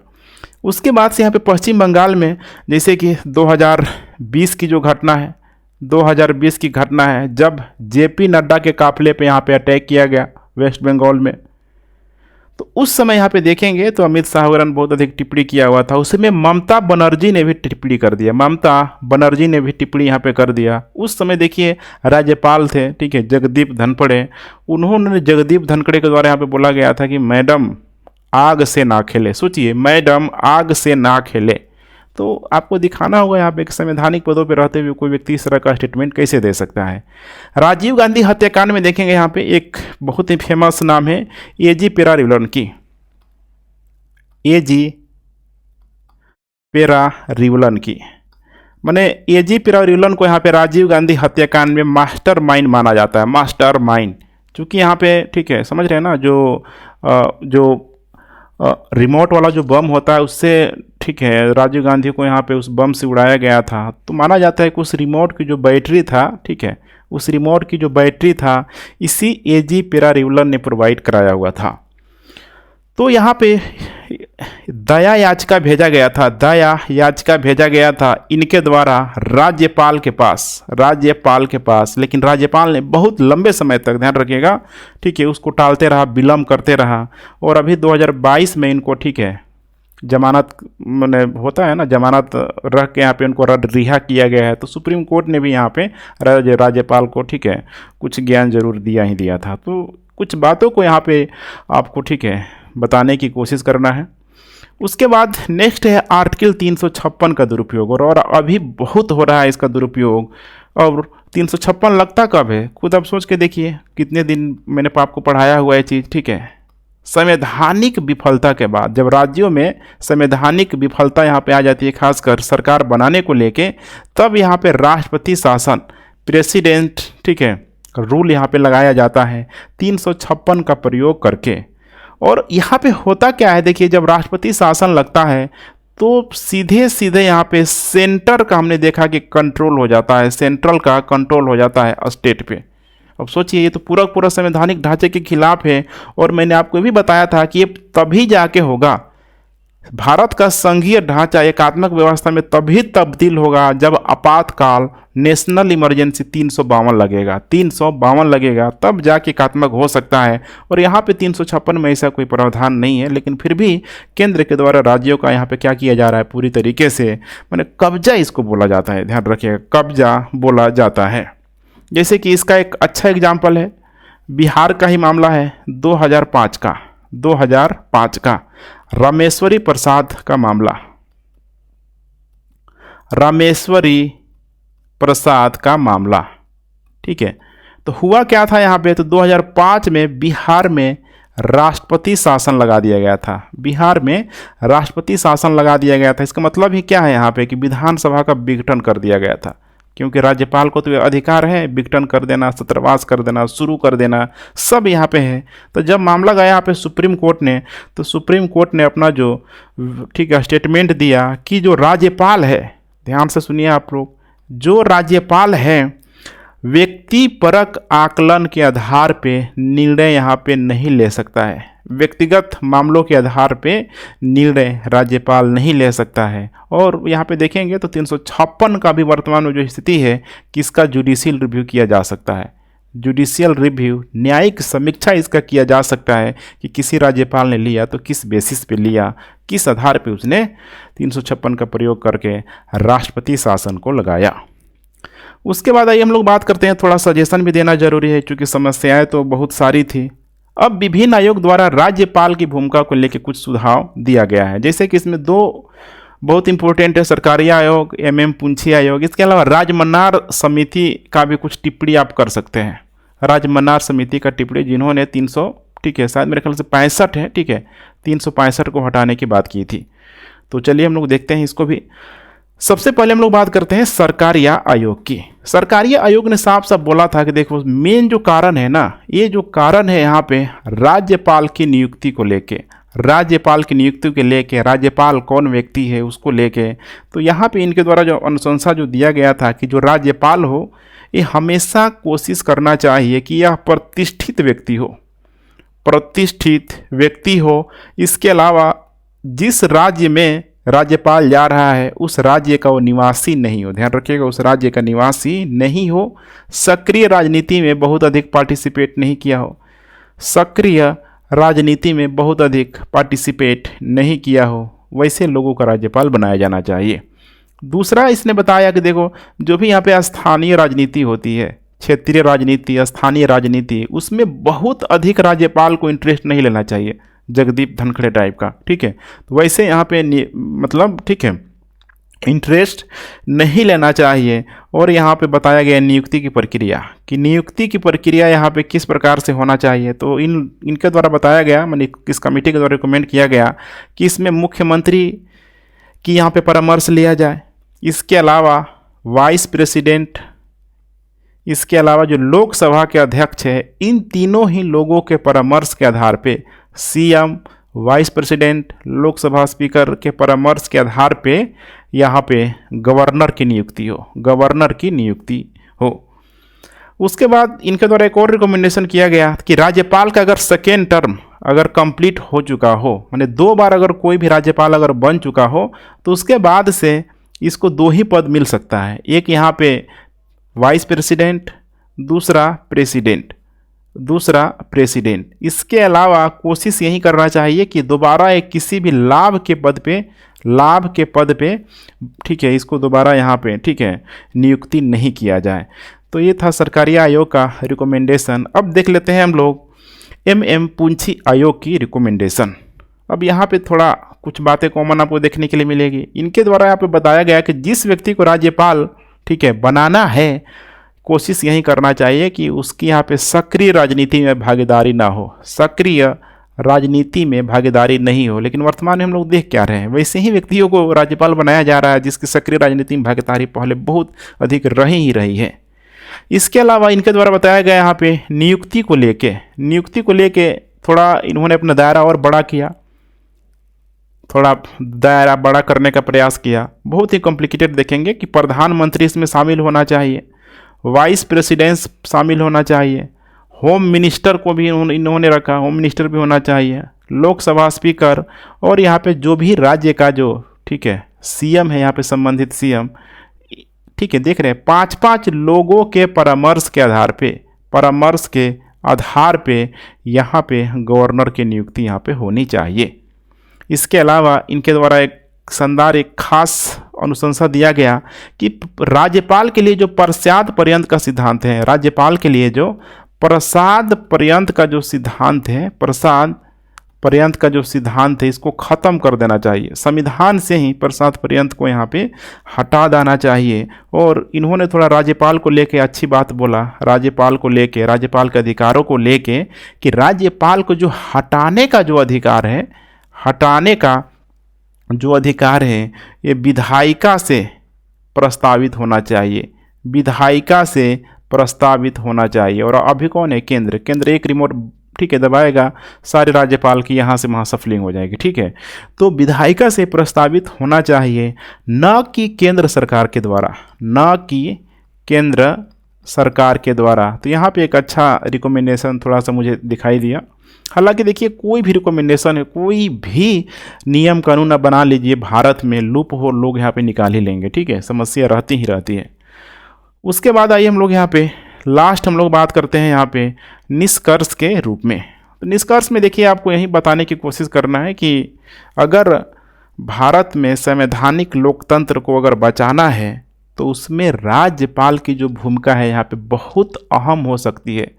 Speaker 1: उसके बाद से यहाँ पे पश्चिम बंगाल में जैसे कि 2020 की जो घटना है, 2020 की घटना है जब जेपी नड्डा के काफिले पे यहाँ पे अटैक किया गया वेस्ट बंगाल में, तो उस समय यहाँ पे देखेंगे तो अमित शाह वगैरह ने बहुत अधिक टिप्पणी किया हुआ था। उसमें ममता बनर्जी ने भी टिप्पणी कर दिया, ममता बनर्जी ने भी टिप्पणी यहाँ पे कर दिया। उस समय देखिए राज्यपाल थे, ठीक है, जगदीप धनखड़े, उन्होंने जगदीप धनखड़े के द्वारा यहाँ पे बोला गया था कि मैडम आग से ना खेले, सोचिए मैडम आग से ना खेले। तो आपको दिखाना होगा यहाँ पे एक संवैधानिक पदों पे रहते हुए कोई व्यक्ति इस तरह का स्टेटमेंट कैसे दे सकता है। राजीव गांधी हत्याकांड में देखेंगे यहाँ पे एक बहुत ही फेमस नाम है ए.जी. पेरारिवलन की, ए.जी. पेरारिवलन की, माने ए.जी. पेरारिवलन को यहाँ पे राजीव गांधी हत्याकांड में मास्टर माइंड माना जाता है, मास्टर माइंड, क्योंकि यहाँ पे, ठीक है, समझ रहे हैं ना, जो रिमोट वाला जो बम होता है उससे, ठीक है, राजीव गांधी को यहाँ पे उस बम से उड़ाया गया था। तो माना जाता है कि उस रिमोट की जो बैटरी था, ठीक है, उस रिमोट की जो बैटरी था इसी ए.जी. पेरारिवलन ने प्रोवाइड कराया हुआ था। तो यहाँ पे दया याचिका भेजा गया था, दया याचिका भेजा गया था इनके द्वारा राज्यपाल के पास, लेकिन राज्यपाल ने बहुत लंबे समय तक, ध्यान रखिएगा, ठीक है, उसको टालते रहा, विलम्ब करते रहा, और अभी 2022 में इनको, ठीक है, जमानत मैंने होता है ना, जमानत रख के यहाँ पे उनको रिहा किया गया है। तो सुप्रीम कोर्ट ने भी यहाँ पे राज्यपाल को, ठीक है, कुछ ज्ञान जरूर दिया ही दिया था। तो कुछ बातों को यहाँ पे आपको, ठीक है, बताने की कोशिश करना है। उसके बाद नेक्स्ट है आर्टिकल 356 का दुरुपयोग, और अभी बहुत हो रहा है इसका दुरुपयोग। और 356 लगता कब है, खुद आप सोच के देखिए, कितने दिन मैंने आपको पढ़ाया हुआ है चीज़, ठीक है, संवैधानिक विफलता के बाद, जब राज्यों में संवैधानिक विफलता यहाँ पे आ जाती है, खासकर सरकार बनाने को लेके, तब यहाँ पे राष्ट्रपति शासन, प्रेसिडेंट, ठीक है, रूल यहाँ पे लगाया जाता है 356 का प्रयोग करके। और यहाँ पे होता क्या है, देखिए, जब राष्ट्रपति शासन लगता है तो सीधे सीधे यहाँ पे सेंटर का हमने देखा कि कंट्रोल हो जाता है, सेंट्रल का कंट्रोल हो जाता है स्टेट पे। अब सोचिए, ये तो पूरा संवैधानिक ढांचे के खिलाफ है। और मैंने आपको भी बताया था कि ये तभी जाके होगा, भारत का संघीय ढांचा एकात्मक व्यवस्था में तभी तब्दील होगा जब आपातकाल, नेशनल इमरजेंसी 352 लगेगा, 352 लगेगा, तब जाके एकात्मक हो सकता है। और यहाँ पे 356 में ऐसा कोई प्रावधान नहीं है, लेकिन फिर भी केंद्र के द्वारा राज्यों का यहाँ पे क्या किया जा रहा है, पूरी तरीके से मैंने कब्जा इसको बोला जाता है, ध्यान रखिएगा, कब्जा बोला जाता है। जैसे कि इसका एक अच्छा एग्जाम्पल है, बिहार का ही मामला है, 2005 का रामेश्वरी प्रसाद का मामला, रामेश्वरी प्रसाद का मामला, ठीक है। तो हुआ क्या था यहाँ पे, तो 2005 में बिहार में राष्ट्रपति शासन लगा दिया गया था, बिहार में राष्ट्रपति शासन लगा दिया गया था। इसका मतलब ही क्या है यहाँ पे, कि विधानसभा का विघटन कर दिया गया था, क्योंकि राज्यपाल को तो अधिकार है विघटन कर देना, सत्रवास कर देना, शुरू कर देना, सब यहाँ पे है। तो जब मामला गया यहाँ पे सुप्रीम कोर्ट ने, तो सुप्रीम कोर्ट ने अपना जो, ठीक है, स्टेटमेंट दिया कि जो राज्यपाल है, ध्यान से सुनिए आप लोग, जो राज्यपाल है व्यक्तिपरक आकलन के आधार पे निर्णय यहाँ पे नहीं ले सकता है। व्यक्तिगत मामलों के आधार पे निर्णय राज्यपाल नहीं ले सकता है। और यहाँ पे देखेंगे तो 356 का भी वर्तमान में जो स्थिति है कि इसका जुडिशियल रिव्यू किया जा सकता है। जुडिशियल रिव्यू, न्यायिक समीक्षा इसका किया जा सकता है कि किसी राज्यपाल ने लिया तो किस बेसिस पे लिया, किस आधार पे उसने 356 का प्रयोग करके राष्ट्रपति शासन को लगाया। उसके बाद आइए हम लोग बात करते हैं, थोड़ा सजेशन भी देना जरूरी है क्योंकि समस्याएं तो बहुत सारी थी। अब विभिन्न आयोग द्वारा राज्यपाल की भूमिका को लेकर कुछ सुझाव दिया गया है, जैसे कि इसमें दो बहुत इंपॉर्टेंट है, सरकारी आयोग, MM पूंछी आयोग। इसके अलावा राजमन्नार समिति का भी कुछ टिप्पणी आप कर सकते हैं। राजमन्नार समिति का टिप्पणी जिन्होंने 300, ठीक है, शायद मेरे ख्याल से 65 है, ठीक है, 365 को हटाने की बात की थी। तो चलिए हम लोग देखते हैं इसको भी। सबसे पहले हम लोग बात करते हैं सरकारी आयोग की। सरकारी आयोग ने साफ साफ बोला था कि देखो मेन जो कारण है ना, ये जो कारण है यहाँ पे राज्यपाल की नियुक्ति को लेके, राज्यपाल की नियुक्ति के लेके, राज्यपाल कौन व्यक्ति है उसको लेके। तो यहाँ पे इनके द्वारा जो अनुशंसा जो दिया गया था कि जो राज्यपाल हो ये हमेशा कोशिश करना चाहिए कि यह प्रतिष्ठित व्यक्ति हो, प्रतिष्ठित व्यक्ति हो। इसके अलावा जिस राज्य में राज्यपाल जा रहा है उस राज्य का वो निवासी नहीं हो, ध्यान रखिएगा, उस राज्य का निवासी नहीं हो, सक्रिय राजनीति में बहुत अधिक पार्टिसिपेट नहीं किया हो, सक्रिय राजनीति में बहुत अधिक पार्टिसिपेट नहीं किया हो, वैसे लोगों का राज्यपाल बनाया जाना चाहिए। दूसरा इसने बताया कि देखो जो भी यहाँ पे स्थानीय राजनीति होती है, क्षेत्रीय राजनीति, स्थानीय राजनीति, उसमें बहुत अधिक राज्यपाल को इंटरेस्ट नहीं लेना चाहिए, जगदीप धनखड़ टाइप का, ठीक है। तो वैसे यहाँ पे मतलब ठीक है, इंटरेस्ट नहीं लेना चाहिए। और यहाँ पे बताया गया नियुक्ति की प्रक्रिया, कि नियुक्ति की प्रक्रिया यहाँ पे किस प्रकार से होना चाहिए। तो इनके द्वारा बताया गया, मैंने इस कमेटी के द्वारा रिकमेंड किया गया कि इसमें मुख्यमंत्री की यहाँ पे परामर्श लिया जाए। इसके अलावा वाइस प्रेसिडेंट, इसके अलावा जो लोकसभा के अध्यक्ष है, इन तीनों ही लोगों के परामर्श के आधार पे CM, vice president, Lok Sabha speaker के परामर्श के आधार पे यहाँ पे गवर्नर की नियुक्ति हो, गवर्नर की नियुक्ति हो। उसके बाद इनके द्वारा एक और रिकमेंडेशन किया गया कि राज्यपाल का अगर सेकेंड टर्म अगर कंप्लीट हो चुका हो, माने 2 बार अगर कोई भी राज्यपाल अगर बन चुका हो, तो उसके बाद से इसको 2 ही पद मिल सकता है, एक यहाँ पे वाइस प्रेसिडेंट, दूसरा प्रेसिडेंट। इसके अलावा कोशिश यही करना चाहिए कि दोबारा एक किसी भी लाभ के पद पे ठीक है, इसको दोबारा यहाँ पे ठीक है नियुक्ति नहीं किया जाए। तो ये था सरकारी आयोग का रिकमेंडेशन। अब देख लेते हैं हम लोग MM पूंछी आयोग की रिकमेंडेशन। अब यहाँ पे थोड़ा कुछ बातें कॉमन आपको देखने के लिए मिलेगी। इनके द्वारा यहाँ पे बताया गया कि जिस व्यक्ति को राज्यपाल ठीक है बनाना है, कोशिश यही करना चाहिए कि उसकी यहाँ पे सक्रिय राजनीति में भागीदारी ना हो, सक्रिय राजनीति में भागीदारी नहीं हो। लेकिन वर्तमान में हम लोग देख क्या रहे हैं, वैसे ही व्यक्तियों को राज्यपाल बनाया जा रहा है जिसकी सक्रिय राजनीति में भागीदारी पहले बहुत अधिक रही है। इसके अलावा इनके द्वारा बताया गया यहाँ पे नियुक्ति को लेके थोड़ा इन्होंने अपना दायरा और बड़ा किया, थोड़ा दायरा बड़ा करने का प्रयास किया। बहुत ही कॉम्प्लिकेटेड देखेंगे कि प्रधानमंत्री इसमें शामिल होना चाहिए, वाइस प्रेसिडेंट शामिल होना चाहिए, होम मिनिस्टर को भी इन्होंने रखा, होम मिनिस्टर भी होना चाहिए, लोकसभा स्पीकर, और यहाँ पे जो भी राज्य का जो ठीक है CM है, यहाँ पे संबंधित CM ठीक है, देख रहे हैं 5-5 लोगों के परामर्श के आधार पे यहाँ पे गवर्नर की नियुक्ति यहाँ पे होनी चाहिए। इसके अलावा इनके द्वारा एक खास अनुशंसा दिया गया कि राज्यपाल के लिए जो प्रसाद पर्यंत का सिद्धांत है, राज्यपाल के लिए जो प्रसाद पर्यंत का जो सिद्धांत है, इसको ख़त्म कर देना चाहिए। संविधान से ही प्रसाद पर्यंत को यहाँ पे हटा देना चाहिए। और इन्होंने थोड़ा राज्यपाल को लेके अच्छी बात बोला, राज्यपाल के अधिकारों को लेके कि राज्यपाल को जो हटाने का जो अधिकार है ये विधायिका से प्रस्तावित होना चाहिए, और अभी कौन है, केंद्र एक रिमोट ठीक है दबाएगा, सारे राज्यपाल की यहाँ से वहाँ सफलिंग हो जाएगी, ठीक है। तो विधायिका से प्रस्तावित होना चाहिए, न कि केंद्र सरकार के द्वारा, न कि केंद्र सरकार के द्वारा। तो यहाँ पे एक अच्छा रिकमेंडेशन थोड़ा सा मुझे दिखाई दिया। हालांकि देखिए कोई भी रिकमेंडेशन है, कोई भी नियम कानून आप बना लीजिए, भारत में लूप होल लोग यहाँ पे निकाल ही लेंगे, ठीक है, समस्या रहती ही रहती है। उसके बाद आइए हम लोग यहाँ पे लास्ट हम लोग बात करते हैं यहाँ पे निष्कर्ष के रूप में। तो निष्कर्ष में देखिए आपको यही बताने की कोशिश करना है कि अगर भारत में संवैधानिक लोकतंत्र को अगर बचाना है तो उसमें राज्यपाल की जो भूमिका है यहाँ पे बहुत अहम हो सकती है।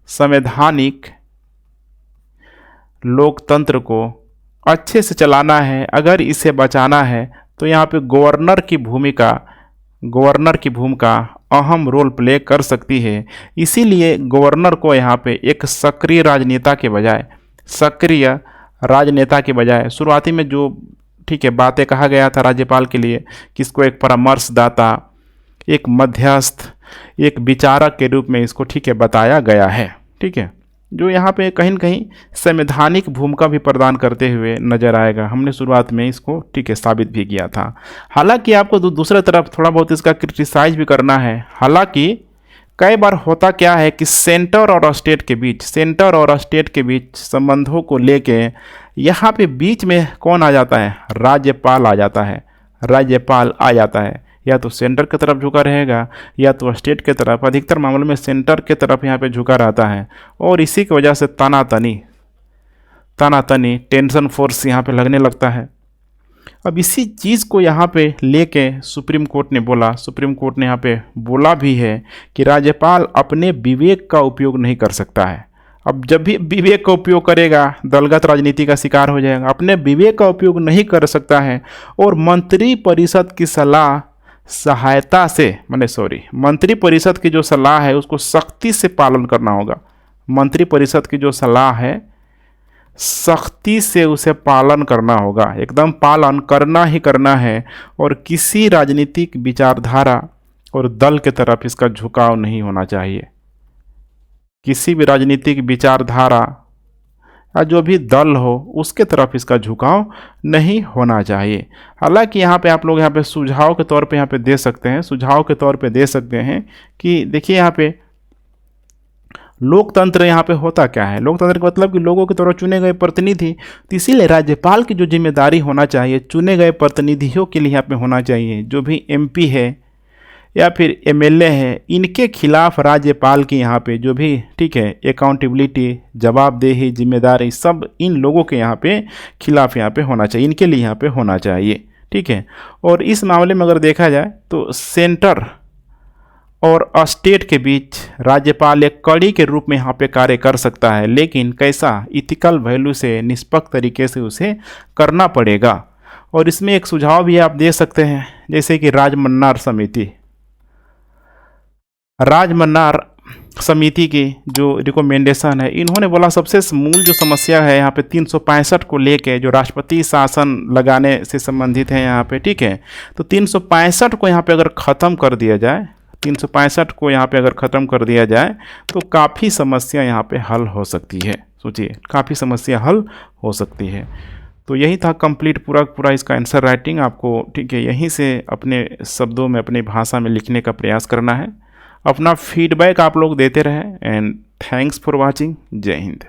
Speaker 1: संवैधानिक लोकतंत्र को अच्छे से चलाना है, अगर इसे बचाना है तो यहाँ पे गवर्नर की भूमिका अहम रोल प्ले कर सकती है। इसीलिए गवर्नर को यहाँ पे एक सक्रिय राजनेता के बजाय शुरुआती में जो ठीक है बातें कहा गया था राज्यपाल के लिए कि इसको एक परामर्शदाता, एक मध्यस्थ, एक विचारक के रूप में इसको ठीक है बताया गया है, ठीक है, जो यहाँ पे कहीं न कहीं संवैधानिक भूमिका भी प्रदान करते हुए नजर आएगा। हमने शुरुआत में इसको ठीक है साबित भी किया था। हालांकि आपको दूसरी तरफ थोड़ा बहुत इसका क्रिटिसाइज भी करना है। हालांकि कई बार होता क्या है कि सेंटर और स्टेट के बीच संबंधों को लेके यहाँ पे बीच में कौन आ जाता है, राज्यपाल आ जाता है। या तो सेंटर की तरफ झुका रहेगा या तो स्टेट की तरफ, अधिकतर मामलों में सेंटर की तरफ यहाँ पे झुका रहता है। और इसी की वजह से तानातनी टेंशन फोर्स यहाँ पे लगने लगता है। अब इसी चीज़ को यहाँ पे लेके सुप्रीम कोर्ट ने यहाँ पे बोला भी है कि राज्यपाल अपने विवेक का उपयोग नहीं कर सकता है। अब जब भी विवेक का उपयोग करेगा दलगत राजनीति का शिकार हो जाएगा। अपने विवेक का उपयोग नहीं कर सकता है और मंत्री परिषद की जो सलाह है उसको सख्ती से पालन करना होगा। मंत्री परिषद की जो सलाह है सख्ती से उसे पालन करना होगा, एकदम पालन करना ही करना है। और किसी राजनीतिक विचारधारा और दल के तरफ इसका झुकाव नहीं होना चाहिए। किसी भी राजनीतिक विचारधारा या जो भी दल हो उसके तरफ इसका झुकाव नहीं होना चाहिए। हालांकि यहाँ पे आप लोग यहाँ पे सुझाव के तौर पे यहाँ पे दे सकते हैं कि देखिए यहाँ पे लोकतंत्र यहाँ पे होता क्या है। लोकतंत्र का मतलब कि लोगों के द्वारा चुने गए प्रतिनिधि, तो इसीलिए राज्यपाल की जो जिम्मेदारी होना चाहिए चुने गए प्रतिनिधियों के लिए यहाँ पे होना चाहिए। जो भी MP है या फिर MLA है, इनके खिलाफ राज्यपाल की यहाँ पे जो भी ठीक है अकाउंटेबिलिटी, जवाबदेही, जिम्मेदारी सब इन लोगों के यहाँ पे खिलाफ यहाँ पे होना चाहिए, इनके लिए यहाँ पे होना चाहिए, ठीक है। और इस मामले में अगर देखा जाए तो सेंटर और स्टेट के बीच राज्यपाल एक कड़ी के रूप में यहाँ पे कार्य कर सकता है, लेकिन कैसा, इथिकल वैल्यू से, निष्पक्ष तरीके से उसे करना पड़ेगा। और इसमें एक सुझाव भी आप दे सकते हैं, जैसे कि राजमन्नार समिति की जो रिकमेंडेशन है, इन्होंने बोला सबसे मूल जो समस्या है यहाँ पे 365 को लेके जो राष्ट्रपति शासन लगाने से संबंधित है यहाँ पे, ठीक है। तो 365 को यहाँ पे अगर ख़त्म कर दिया जाए, 365 को यहाँ पे अगर ख़त्म कर दिया जाए तो काफ़ी समस्या यहाँ पे हल हो सकती है। सोचिए, काफ़ी समस्या हल हो सकती है। तो यही था कंप्लीट पूरा इसका आंसर राइटिंग। आपको ठीक है यहीं से अपने शब्दों में, अपनी भाषा में लिखने का प्रयास करना है। अपना फीडबैक आप लोग देते रहें एंड थैंक्स फॉर वॉचिंग। जय हिंद।